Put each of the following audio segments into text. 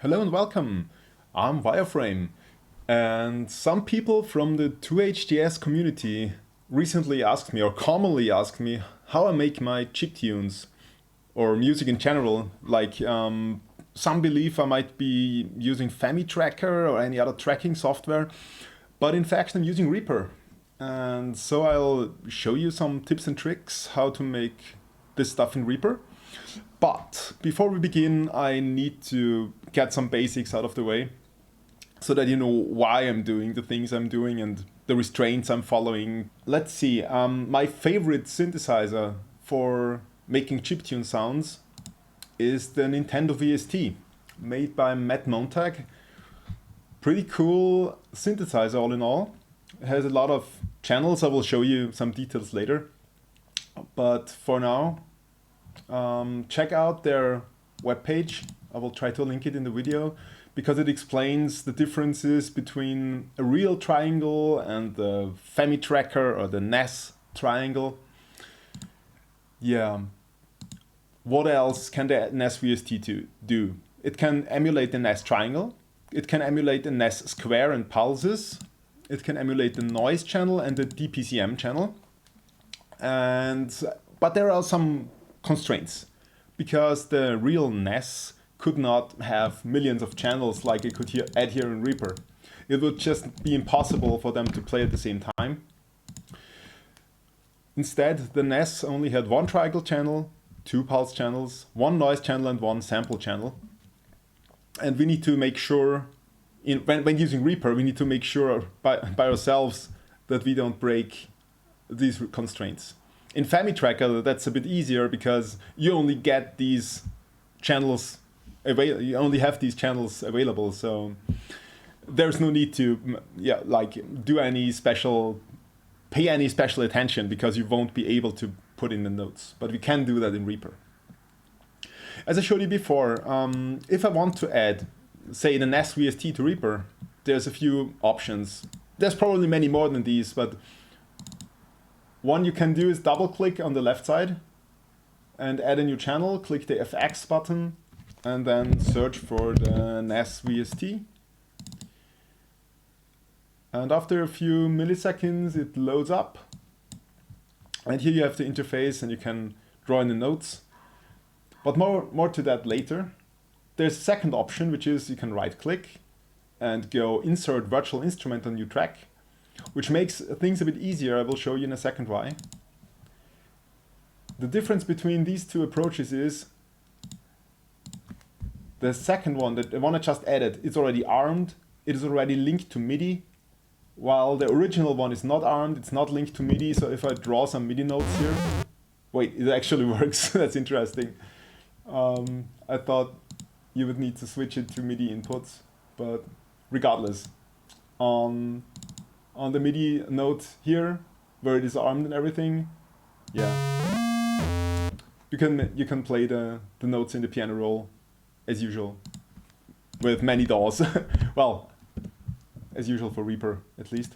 Hello and welcome. I'm Wireframe, and some people from the 2HDS community recently asked me, or commonly asked me, how I make my chiptunes or music in general. Some believe I might be using Tracker or any other tracking software, but in fact I'm using Reaper. And so I'll show you some tips and tricks how to make this stuff in Reaper. But before we begin, I need to get some basics out of the way so that you know why I'm doing the things I'm doing and the restraints I'm following. Let's see, my favorite synthesizer for making chiptune sounds is the Nintendo VST, made by Matt Montag. Pretty cool synthesizer all in all. It has a lot of channels. I will show you some details later. But for now, check out their webpage. I will try to link it in the video because it explains the differences between a real triangle and the Tracker or the NES triangle. Yeah. What else can the NES VST do? It can emulate the NES triangle. It can emulate the NES square and pulses. It can emulate the noise channel and the DPCM channel. But there are some constraints because the real NES could not have millions of channels like it could add here in Reaper. It would just be impossible for them to play at the same time. Instead, the NES only had one triangle channel, two pulse channels, one noise channel and one sample channel. And we need to make sure, when using Reaper, we need to make sure by ourselves that we don't break these constraints. In Tracker, that's a bit easier because you only get these channels you only have these channels available, so there's no need to pay any special attention because you won't be able to put in the notes. But we can do that in Reaper. As I showed you before, if I want to add, say, the NES VST to Reaper, there's a few options. There's probably many more than these, but one you can do is double click on the left side and add a new channel, click the FX button, and then search for the NES VST. And after a few milliseconds, it loads up. And here you have the interface and you can draw in the notes. But more to that later. There's a second option, which is you can right click and go insert virtual instrument on new track, which makes things a bit easier. I will show you in a second why. The difference between these two approaches is the second one, the one I just added, it's already armed. It is already linked to MIDI, while the original one is not armed. It's not linked to MIDI. So if I draw some MIDI notes here, wait, it actually works. That's interesting. I thought you would need to switch it to MIDI inputs, but regardless, on the MIDI note here, where it is armed and everything, yeah, you can play the notes in the piano roll as usual with many DAWs. Well, as usual for Reaper at least.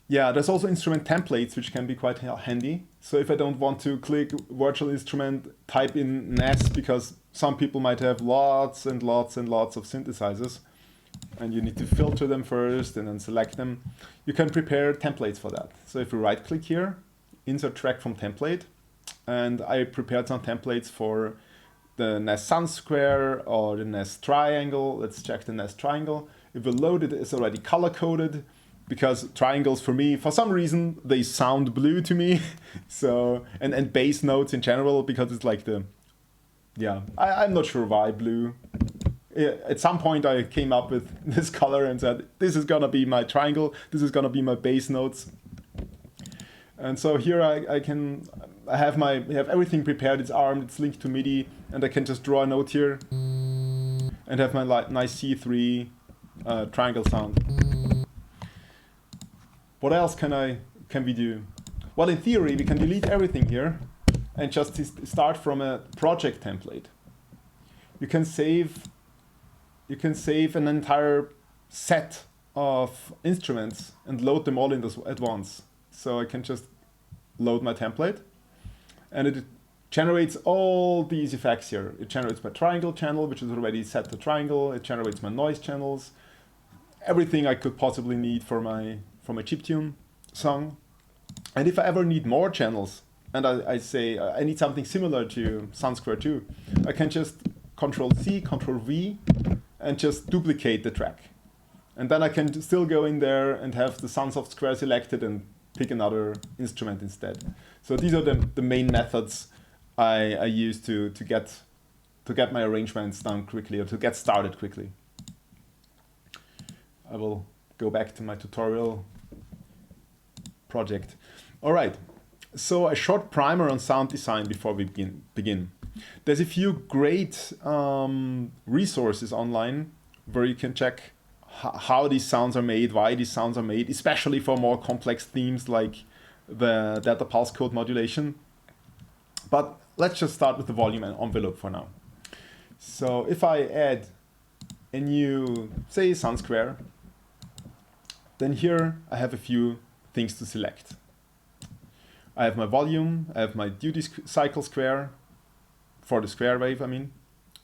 Yeah, there's also instrument templates which can be quite handy. So if I don't want to click virtual instrument, type in NES, because some people might have lots and lots and lots of synthesizers and you need to filter them first and then select them. You can prepare templates for that. So if you right click here, insert track from template, and I prepared some templates for the NES Sun Square or the NES Triangle. Let's check the NES Triangle. If we load it, it's already color coded because triangles for me, for some reason, they sound blue to me. So, and bass notes in general, because it's like I'm not sure why blue. At some point I came up with this color and said, this is gonna be my triangle, this is gonna be my bass notes. And so here I have everything prepared, it's armed, it's linked to MIDI, and I can just draw a note here and have my nice C3 triangle sound. What else can we do? Well, in theory, we can delete everything here and just start from a project template. You can save an entire set of instruments and load them all in this at once. So I can just load my template, and generates all these effects here. It generates my triangle channel, which is already set to triangle. It generates my noise channels, everything I could possibly need for my chiptune song. And if I ever need more channels, and I say I need something similar to Sound Square 2, I can just Control C, Control V, and just duplicate the track. And then I can still go in there and have the Soundsoft Square selected and pick another instrument instead. So these are the main methods I use to get my arrangements done quickly, or to get started quickly. I will go back to my tutorial project. All right, so a short primer on sound design before we begin. There's a few great resources online where you can check how these sounds are made, why these sounds are made, especially for more complex themes like the delta pulse code modulation. But let's just start with the volume and envelope for now. So if I add a new, say, Sound Square, then here I have a few things to select. I have my volume, I have my duty cycle square, for the square wave I mean.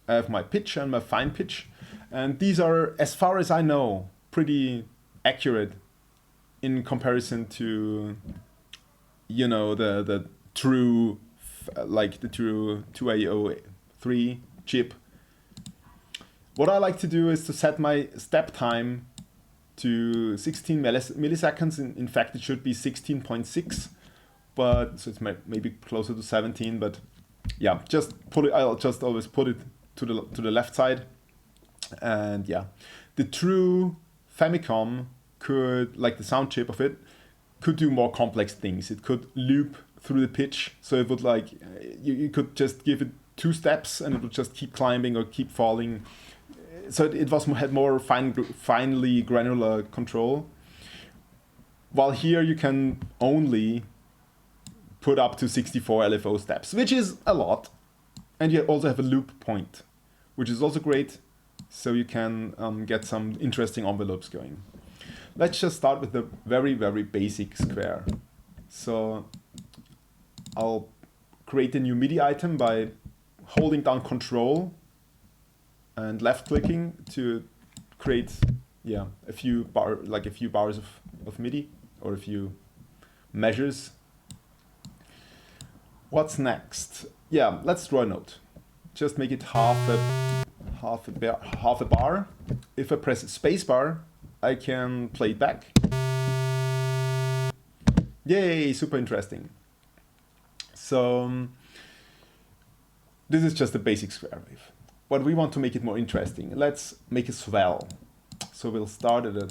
I have my pitch and my fine pitch. And these are, as far as I know, pretty accurate in comparison to, you know, the true, like the true 2A03 chip. What I like to do is to set my step time to 16 milliseconds. In fact, it should be 16.6, but so it's maybe closer to 17. But yeah, just put it. I'll just always put it to the left side. And yeah, the true Famicom could, like the sound chip of it, could do more complex things. It could loop through the pitch, so it would like you could just give it 2 steps and it would just keep climbing or keep falling. So it had more finely granular control. While here you can only put up to 64 LFO steps, which is a lot. And you also have a loop point, which is also great. So you can get some interesting envelopes going. Let's just start with the very, very basic square. So I'll create a new MIDI item by holding down Control and left clicking to create, yeah, a few bars of MIDI, or a few measures. What's next? Yeah, let's draw a note. Just make it half a bar. If I press spacebar, I can play it back. Yay, super interesting. So this is just a basic square wave. But we want to make it more interesting. Let's make a swell. So we'll start at a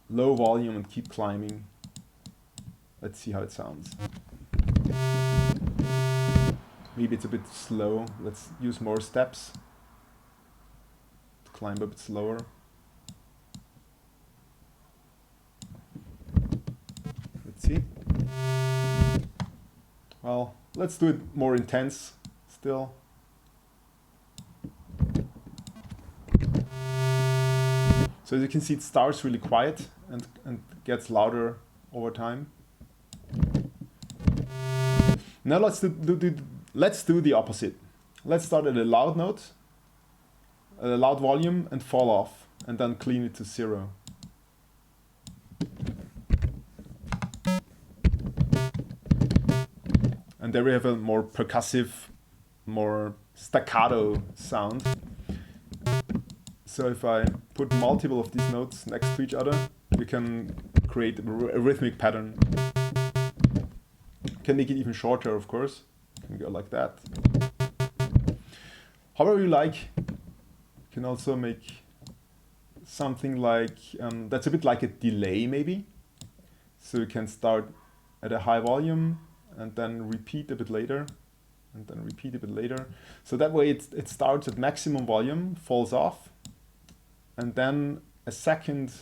low volume and keep climbing. Let's see how it sounds. Maybe it's a bit slow. Let's use more steps to climb a bit slower. Let's see. Well, let's do it more intense still. So as you can see, it starts really quiet and gets louder over time. Now let's do the opposite. Let's start at a loud note, at a loud volume, and fall off, and then clean it to 0. And there we have a more percussive, more staccato sound. So if I put multiple of these notes next to each other, we can create a rhythmic pattern. Can make it even shorter, of course. Can go like that. However you like. You can also make something like, that's a bit like a delay maybe. So you can start at a high volume and then repeat a bit later, and then repeat a bit later. So that way it starts at maximum volume, falls off, and then a second,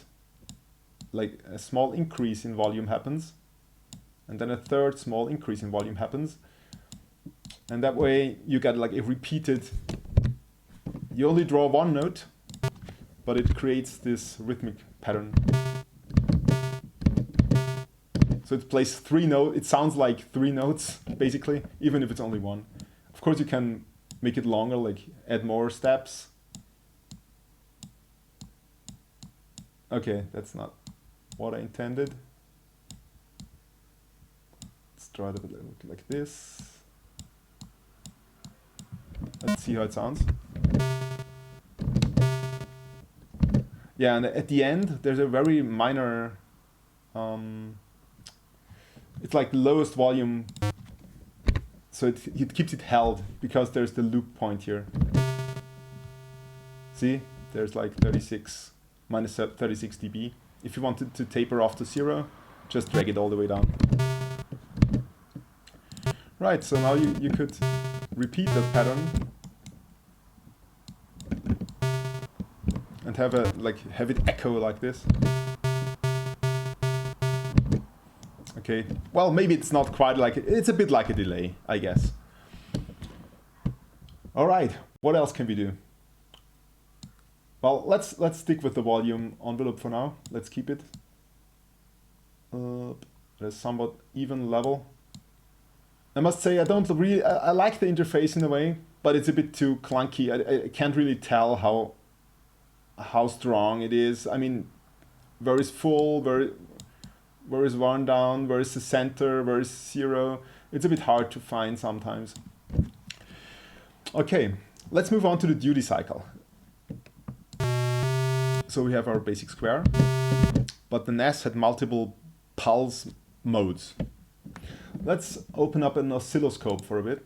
like a small increase in volume happens, and then a third small increase in volume happens. And that way you get like a repeated, you only draw one note, but it creates this rhythmic pattern. So it plays 3 notes. It sounds like 3 notes, basically, even if it's only 1. Of course, you can make it longer, like add more steps. Okay, that's not what I intended. Let's try it a bit like this. Let's see how it sounds. Yeah, and at the end, there's a very minor, it's like the lowest volume, so it keeps it held because there's the loop point here. See, there's like 36, minus 36 dB. If you wanted to taper off to 0, just drag it all the way down. Right, so now you could repeat that pattern and have it echo like this. Okay, well, maybe it's not quite like it's a bit like a delay, I guess. All right, what else can we do? Well, let's stick with the volume envelope for now. Let's keep it at a somewhat even level. I must say, I like the interface in a way, but it's a bit too clunky. I can't really tell how strong it is. I mean, where is full, where is one down, where is the center, where is 0? It's a bit hard to find sometimes. Okay, let's move on to the duty cycle. So we have our basic square, but the NAS had multiple pulse modes. Let's open up an oscilloscope for a bit.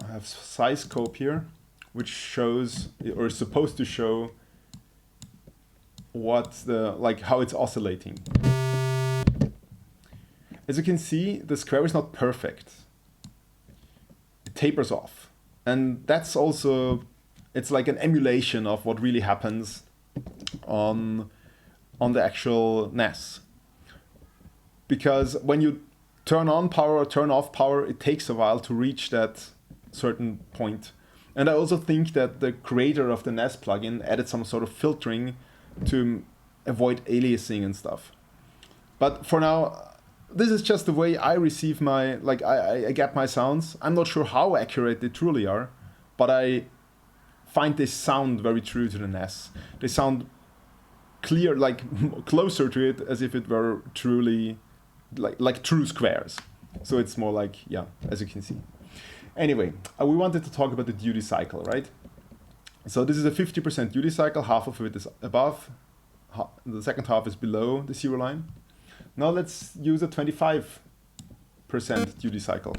I have size scope here, which shows, or is supposed to show, how it's oscillating. As you can see, the square is not perfect. It tapers off. And that's also, it's like an emulation of what really happens on the actual NAS. Because when you turn on power or turn off power, it takes a while to reach that certain point. And I also think that the creator of the NAS plugin added some sort of filtering to avoid aliasing and stuff. But for now, this is just the way I receive my, I get my sounds. I'm not sure how accurate they truly are, but I find they sound very true to the NAS. They sound clear, closer to it as if it were truly, like true squares. So it's more like, yeah, as you can see. Anyway, we wanted to talk about the duty cycle, right? So this is a 50% duty cycle, half of it is above, the second half is below the 0 line. Now let's use a 25% duty cycle.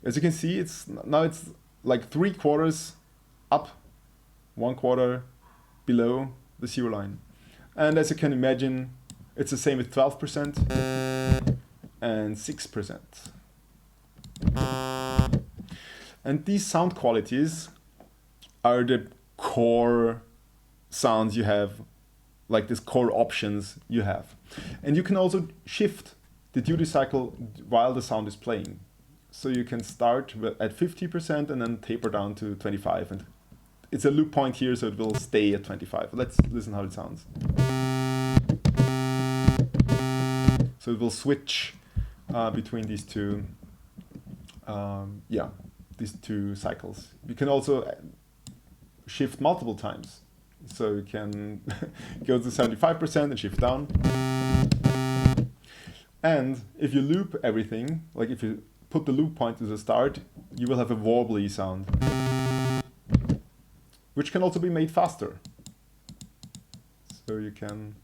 As you can see, it's like 3/4 up, 1/4 below the 0 line. And as you can imagine, it's the same with 12% and 6%. And these sound qualities are the core sounds you have, like these core options you have. And you can also shift the duty cycle while the sound is playing. So you can start at 50% and then taper down to 25. And it's a loop point here, so it will stay at 25. Let's listen how it sounds. So it will switch between these two, these two cycles. You can also shift multiple times. So you can go to 75% and shift down. And if you loop everything, like if you put the loop point to the start, you will have a warbly sound, which can also be made faster. So you can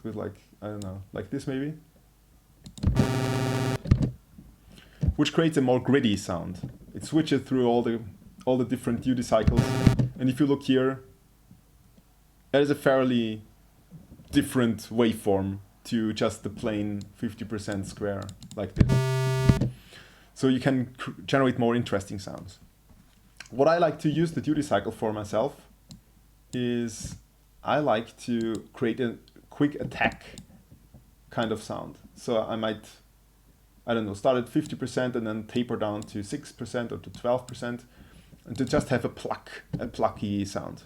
do it like, I don't know, like this maybe, which creates a more gritty sound. It switches through all the different duty cycles. And if you look here, there is a fairly different waveform to just the plain 50% square like this. So you can generate more interesting sounds. What I like to use the duty cycle for myself is I like to create a quick attack kind of sound. So I might I don't know, start at 50% and then taper down to 6% or to 12%, and to just have a plucky sound.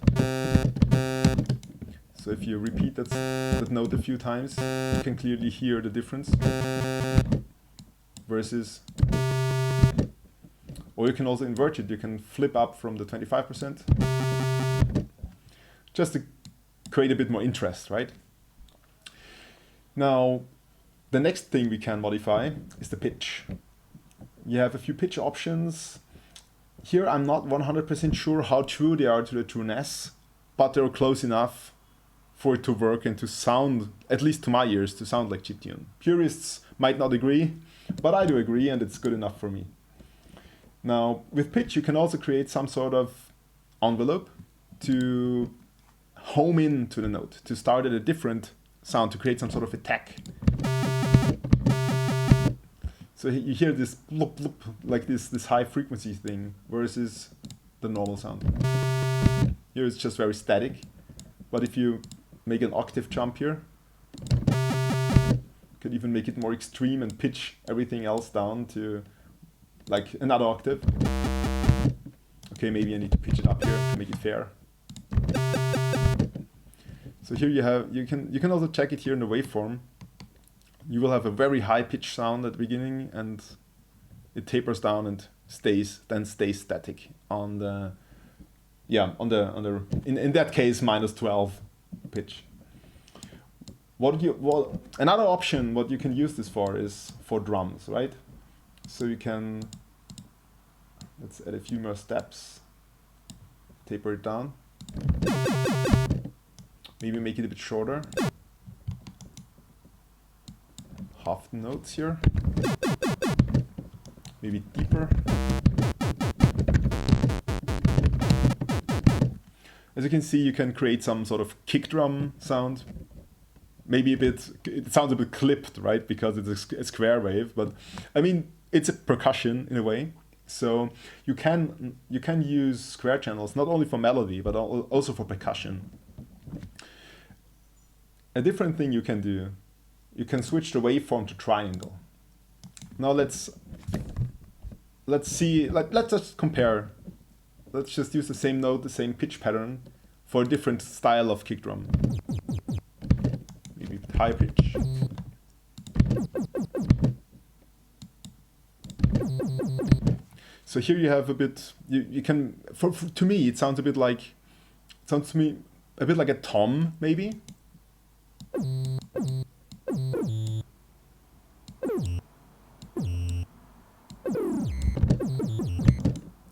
So if you repeat that note a few times, you can clearly hear the difference. Versus, or you can also invert it. You can flip up from the 25%, just to create a bit more interest, right? Now, the next thing we can modify is the pitch. You have a few pitch options. Here I'm not 100% sure how true they are to the trueness, but they're close enough for it to work and to sound, at least to my ears, to sound like chiptune. Purists might not agree, but I do agree, and it's good enough for me. Now, with pitch, you can also create some sort of envelope to home in to the note, to start at a different sound, to create some sort of attack. So you hear this bloop, bloop, like this high frequency thing, versus the normal sound. Here it's just very static, but if you make an octave jump here, could even make it more extreme and pitch everything else down to like another octave. Okay, maybe I need to pitch it up here to make it fair. So here you can also check it here in the waveform. You will have a very high pitch sound at the beginning, and it tapers down and stays static on the in that case -12 pitch. Another option what you can use this for is for drums, right? So you can, let's add a few more steps, taper it down, maybe make it a bit shorter, half the notes here, maybe deeper. As you can see, you can create some sort of kick drum sound. Maybe it sounds a bit clipped, right? Because it's a square wave, but I mean, it's a percussion in a way. So you can use square channels not only for melody, but also for percussion. A different thing you can do, you can switch the waveform to triangle. Now let's see, let's just compare. Let's just use the same note, the same pitch pattern for a different style of kick drum. Maybe high pitch. So here you have a bit, you can, to me it sounds a bit like, a tom maybe.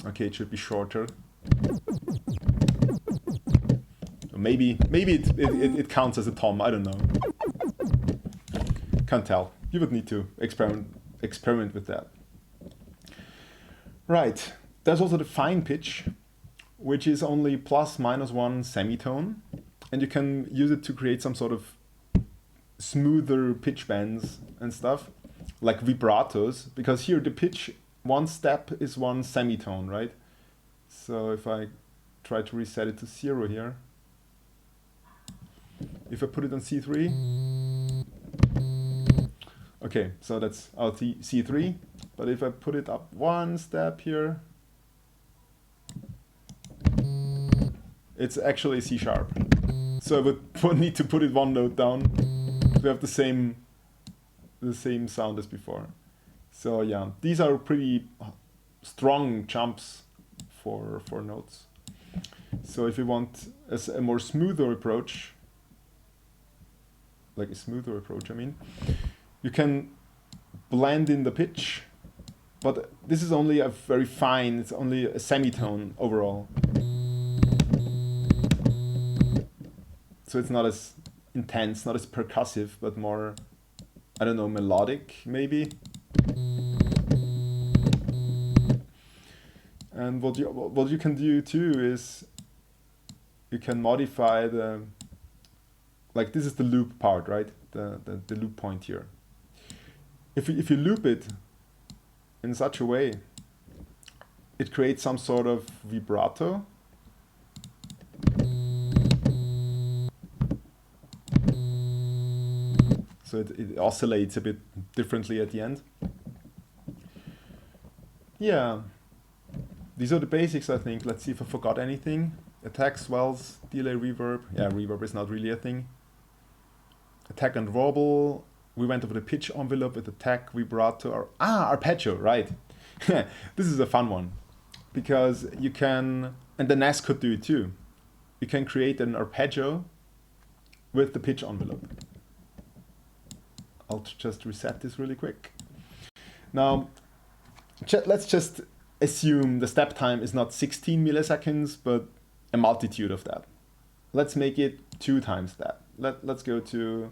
Okay, it should be shorter. Maybe it counts as a tom, I don't know. Can't tell. You would need to experiment with that. Right, there's also the fine pitch, which is only ±1 semitone, and you can use it to create some sort of smoother pitch bends and stuff, like vibratos, because here the pitch, one step is one semitone, right? So if I try to reset it to 0 here, if I put it on C3, okay, so that's our C3, but if I put it up one step here, it's actually C sharp. So I would need to put it one note down to have the same sound as before. So yeah, these are pretty strong jumps for notes. So if you want a more smoother approach, I mean, you can blend in the pitch, but this is only a very fine, it's only a semitone overall. So it's not as intense, not as percussive, but more, I don't know, melodic maybe. And what you can do too is you can modify the, like this is the loop part, right? The loop point here. If you loop it in such a way, it creates some sort of vibrato. So it oscillates a bit differently at the end. yeah, these are the basics, I think. Let's see if I forgot anything. Attack, swells, delay, reverb. Yeah, reverb is not really a thing. Attack and warble. We went over the pitch envelope with attack, vibrato, arpeggio, right. This is a fun one. Because you can, and the NAS could do it too. You can create an arpeggio with the pitch envelope. I'll just reset this really quick. Now, let's just assume the step time is not 16 milliseconds, but a multitude of that. Let's make it 2 times that. Let's go to,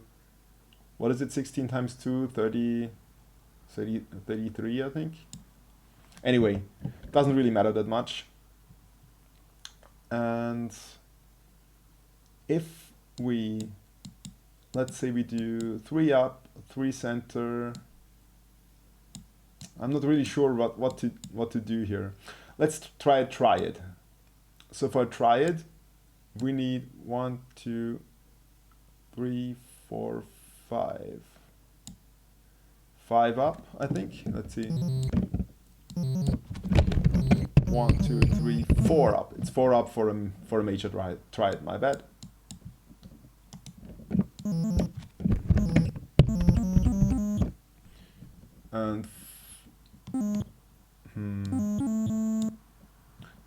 what is it, 16 times 2, 33, I think. Anyway, doesn't really matter that much. And if we, let's say we do 3 up, 3 center, I'm not really sure what to do here. Let's try a triad. So for a triad, we need 1, 2, 3, 4, 5. 5 up, I think. Let's see. 1, 2, 3, 4 up. It's 4 up for a major triad. My bad. And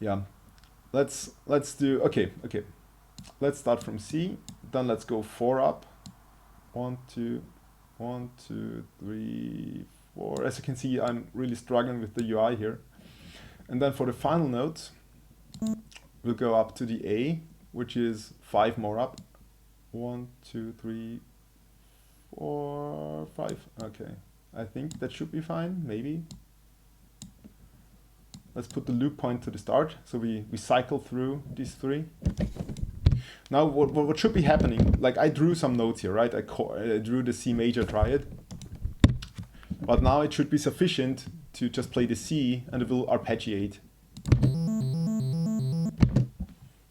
yeah, let's do okay. Let's start from C. Then let's go 4 up. 1, 2, 1, 2, 3, 4. As you can see, I'm really struggling with the UI here. And then for the final note, we'll go up to the A, which is 5 more up. 1, 2, 3, 4, 5. Okay, I think that should be fine, maybe. Let's put the loop point to the start, so we cycle through these 3. Now, what should be happening, like I drew some notes here, right? I drew the C major triad. But now it should be sufficient to just play the C and it will arpeggiate.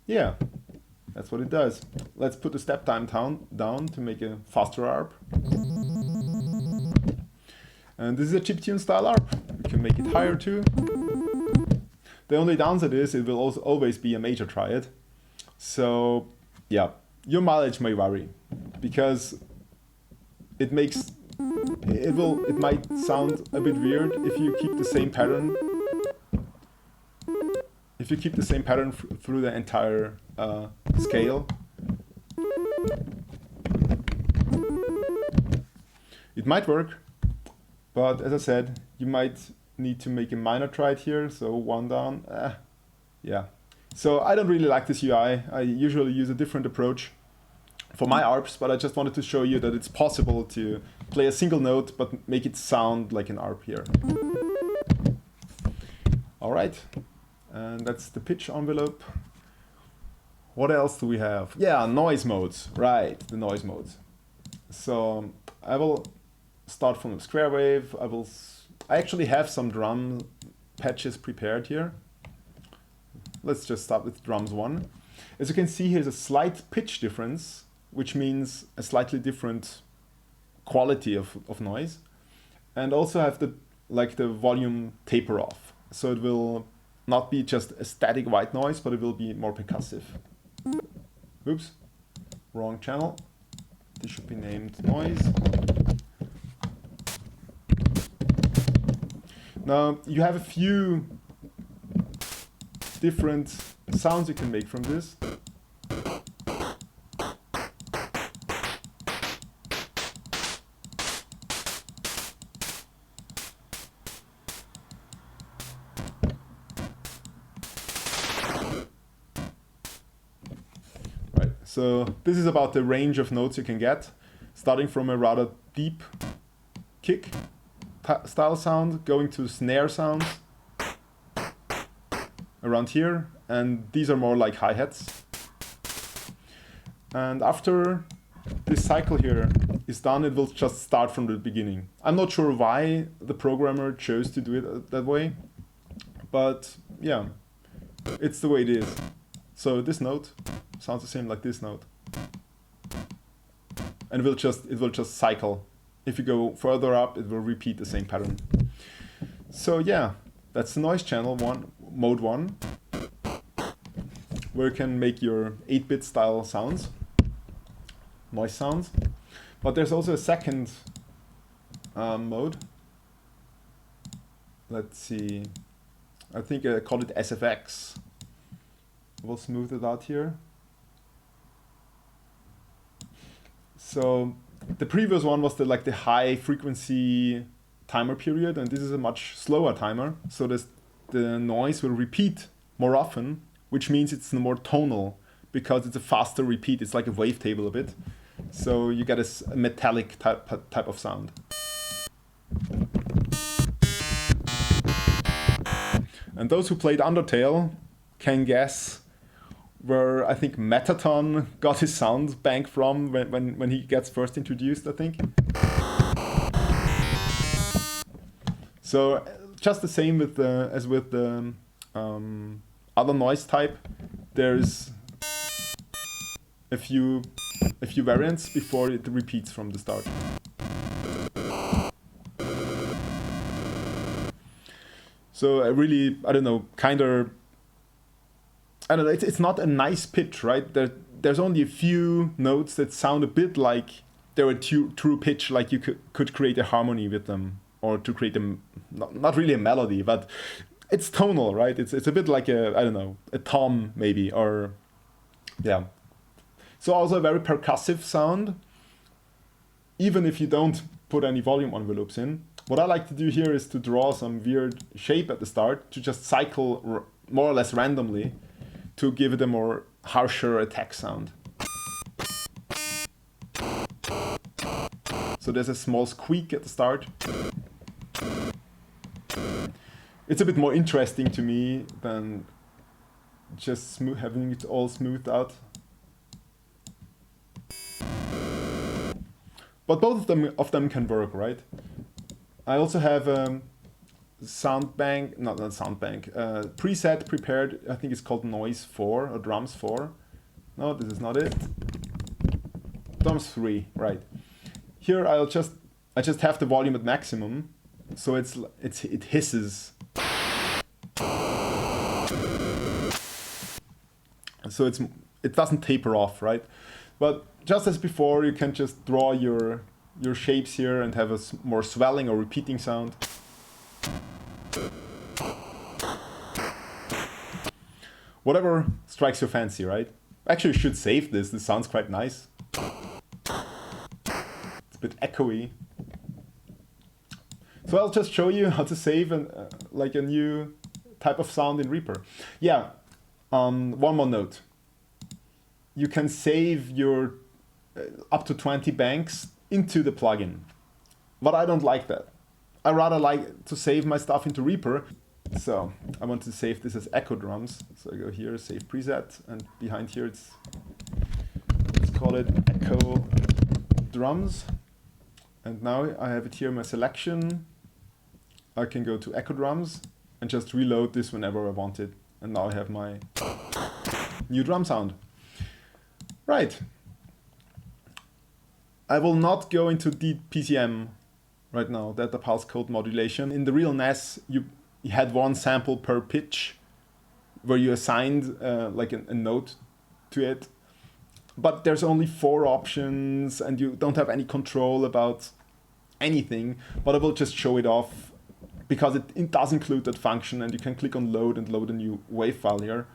Yeah, that's what it does. Let's put the step time down to make a faster arp. And this is a chiptune style arp. We can make it higher too. The only downside is it will also always be a major triad. So yeah, your mileage may vary because it might sound a bit weird if you keep the same pattern. If you keep the same pattern through the entire scale. It might work, but as I said, you might need to make a minor triad here, so 1 down. Yeah. So I don't really like this UI. I usually use a different approach for my arps, but I just wanted to show you that it's possible to play a single note but make it sound like an arp here. All right, and that's the pitch envelope. What else do we have? Yeah, noise modes, right, the noise modes. So I will start from the square wave. I actually have some drum patches prepared here. Let's just start with drums 1. As you can see, here's a slight pitch difference, which means a slightly different quality of noise. And also have the volume taper off. So it will not be just a static white noise, but it will be more percussive. Oops, wrong channel. This should be named noise. Now you have a few different sounds you can make from this. Right, so this is about the range of notes you can get, starting from a rather deep kick style sound, going to snare sounds around here, and these are more like hi-hats. And after this cycle here is done, it will just start from the beginning. I'm not sure why the programmer chose to do it that way, but yeah, it's the way it is. So this note sounds the same like this note, and it will just cycle. If you go further up, it will repeat the same pattern. So yeah, That's the noise channel mode 1, where you can make your 8-bit style sounds, noise sounds. But there's also a second mode. Let's see. I think I call it SFX. We'll smooth it out here. So the previous one was the high frequency timer period, and this is a much slower timer. So the noise will repeat more often, which means it's more tonal because it's a faster repeat. It's like a wavetable a bit. So you get a metallic type of sound. And those who played Undertale can guess where I think Metaton got his sound bank from when he gets first introduced, I think. So just the same with as with the other noise type, there's a few variants before it repeats from the start. So I don't know, it's not a nice pitch, right? There's only a few notes that sound a bit like they're a true pitch, like you could create a harmony with them, or to create not really a melody, but it's tonal, right? It's a bit like a tom maybe, or yeah. So also a very percussive sound, even if you don't put any volume envelopes in. What I like to do here is to draw some weird shape at the start, to just cycle more or less randomly to give it a more harsher attack sound. So there's a small squeak at the start. It's a bit more interesting to me than just having it all smoothed out. But both of them can work, right? I also have preset prepared. I think it's called Noise 4 or Drums 4. No, this is not it. Drums 3, right? Here I just have the volume at maximum, so it hisses. So it doesn't taper off, right? But just as before, you can just draw your shapes here and have a more swelling or repeating sound. Whatever strikes your fancy, right? Actually, you should save this. This sounds quite nice. It's a bit echoey. So I'll just show you how to save a new type of sound in Reaper. Yeah, one more note. You can save your up to 20 banks into the plugin. But I don't like that. I rather like to save my stuff into Reaper. So I want to save this as echo drums. So I go here, save preset, and behind here let's call it echo drums. And now I have it here in my selection. I can go to echo drums and just reload this whenever I want it. And now I have my new drum sound. Right. I will not go into DPCM right now, data pulse code modulation. In the real NAS, you had one sample per pitch where you assigned a note to it. But there's only 4 options and you don't have any control about anything. But I will just show it off because it does include that function, and you can click on load and load a new wave file here.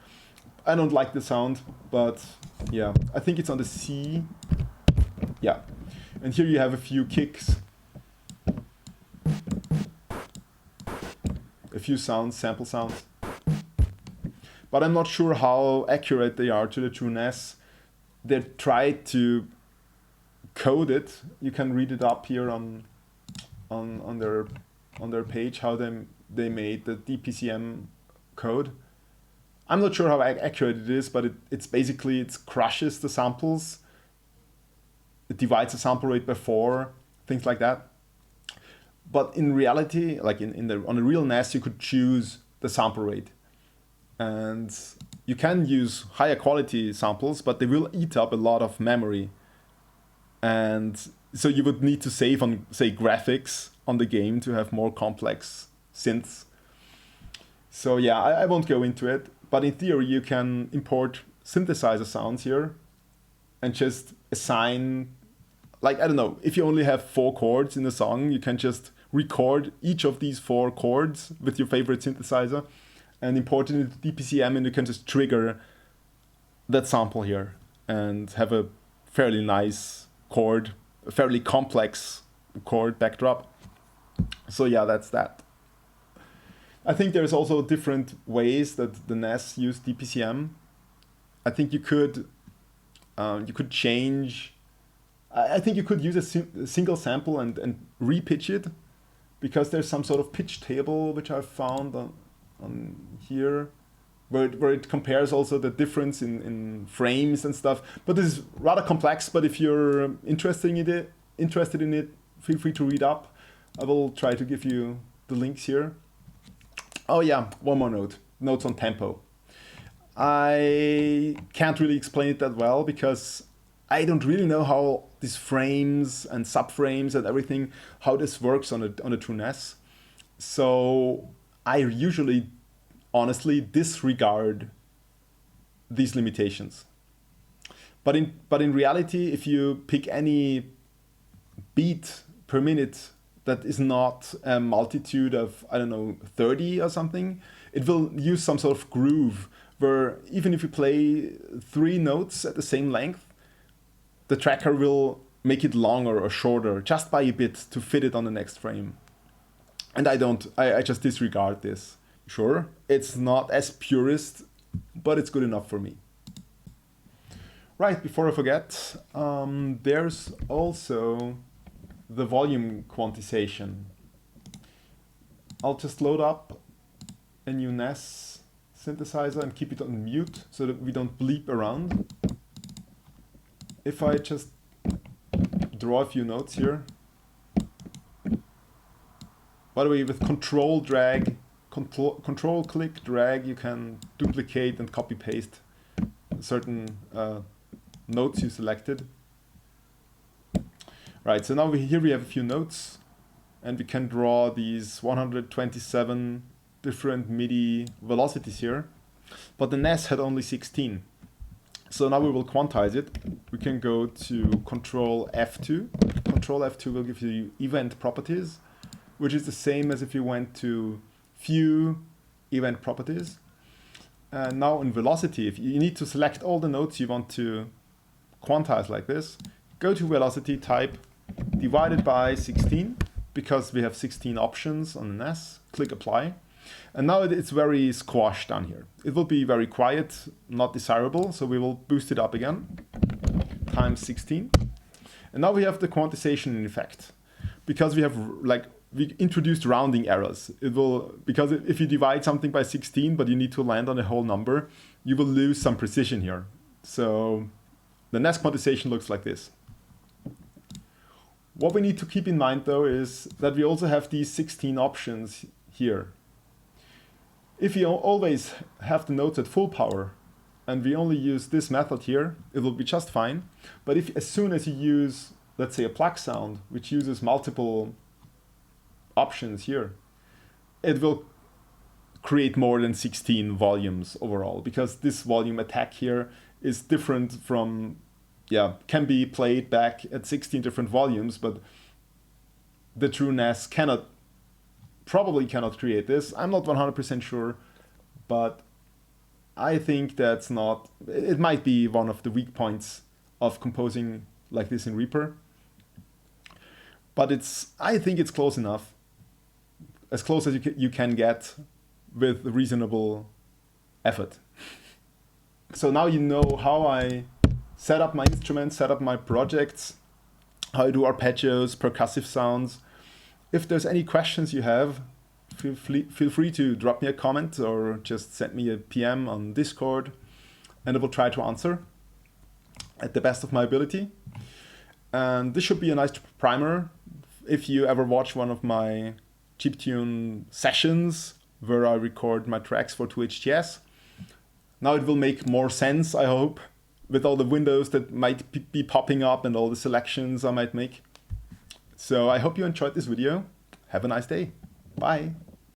I don't like the sound, but yeah, I think it's on the C. Yeah. And here you have a few kicks. A few sounds, sample sounds. But I'm not sure how accurate they are to the true NAS. They tried to code it. You can read it up here on their page how they made the DPCM code. I'm not sure how accurate it is, but it's basically it crushes the samples. It divides the sample rate by 4, things like that. But in reality, like on a real NAS, you could choose the sample rate. And you can use higher quality samples, but they will eat up a lot of memory. And so you would need to save on, say, graphics on the game to have more complex synths. So yeah, I won't go into it, but in theory you can import synthesizer sounds here and just assign, like, I don't know, if you only have 4 chords in a song, you can just record each of these 4 chords with your favorite synthesizer and import it into DPCM, and you can just trigger that sample here and have a fairly nice chord, a fairly complex chord backdrop. So yeah, that's that. I think there's also different ways that the NAS use DPCM. I think you could change. I think you could use a single sample and repitch it, because there's some sort of pitch table which I've found on here, where it compares also the difference in frames and stuff. But this is rather complex. But if you're interested in it, feel free to read up. I will try to give you the links here. Oh yeah, one more note. Notes on tempo. I can't really explain it that well because I don't really know how these frames and subframes and everything, how this works on a true NAS. So I usually, honestly, disregard these limitations. But in reality, if you pick any beat per minute that is not a multitude of, I don't know, 30 or something, it will use some sort of groove where even if you play 3 notes at the same length, the tracker will make it longer or shorter just by a bit to fit it on the next frame. And I just disregard this. Sure, it's not as purist, but it's good enough for me. Right, before I forget, there's also the volume quantization. I'll just load up a new NAS synthesizer and keep it on mute so that we don't bleep around. If I just draw a few notes here. By the way, with control click drag, you can duplicate and copy paste certain notes you selected. Right, so now here we have a few notes, and we can draw these 127 different MIDI velocities here, but the NAS had only 16. So now we will quantize it. We can go to Control F2. Control F2 will give you event properties, which is the same as if you went to View, Event Properties. And now in velocity, if you need to select all the notes you want to quantize like this, go to velocity, type divided by 16, because we have 16 options on the NAS, click apply. And now it's very squashed down here. It will be very quiet, not desirable, so we will boost it up again, times 16. And now we have the quantization in effect. Because we introduced rounding errors. Because if you divide something by 16, but you need to land on a whole number, you will lose some precision here. So the NAS quantization looks like this. What we need to keep in mind though is that we also have these 16 options here. If you always have the notes at full power and we only use this method here, it will be just fine. But as soon as you use, let's say, a plug sound, which uses multiple options here, it will create more than 16 volumes overall, because this volume attack here is different from, can be played back at 16 different volumes, but the true NAS probably cannot create this. I'm not 100% sure, but I think it might be one of the weak points of composing like this in Reaper. But I think it's close enough, as close as you can get with reasonable effort. So now you know how I set up my instruments, set up my projects, how I do arpeggios, percussive sounds. If there's any questions you have, feel free to drop me a comment or just send me a PM on Discord, and I will try to answer at the best of my ability. And this should be a nice primer if you ever watch one of my Chiptune sessions where I record my tracks for 2HTS. Now it will make more sense, I hope, with all the windows that might be popping up and all the selections I might make. So I hope you enjoyed this video. Have a nice day. Bye.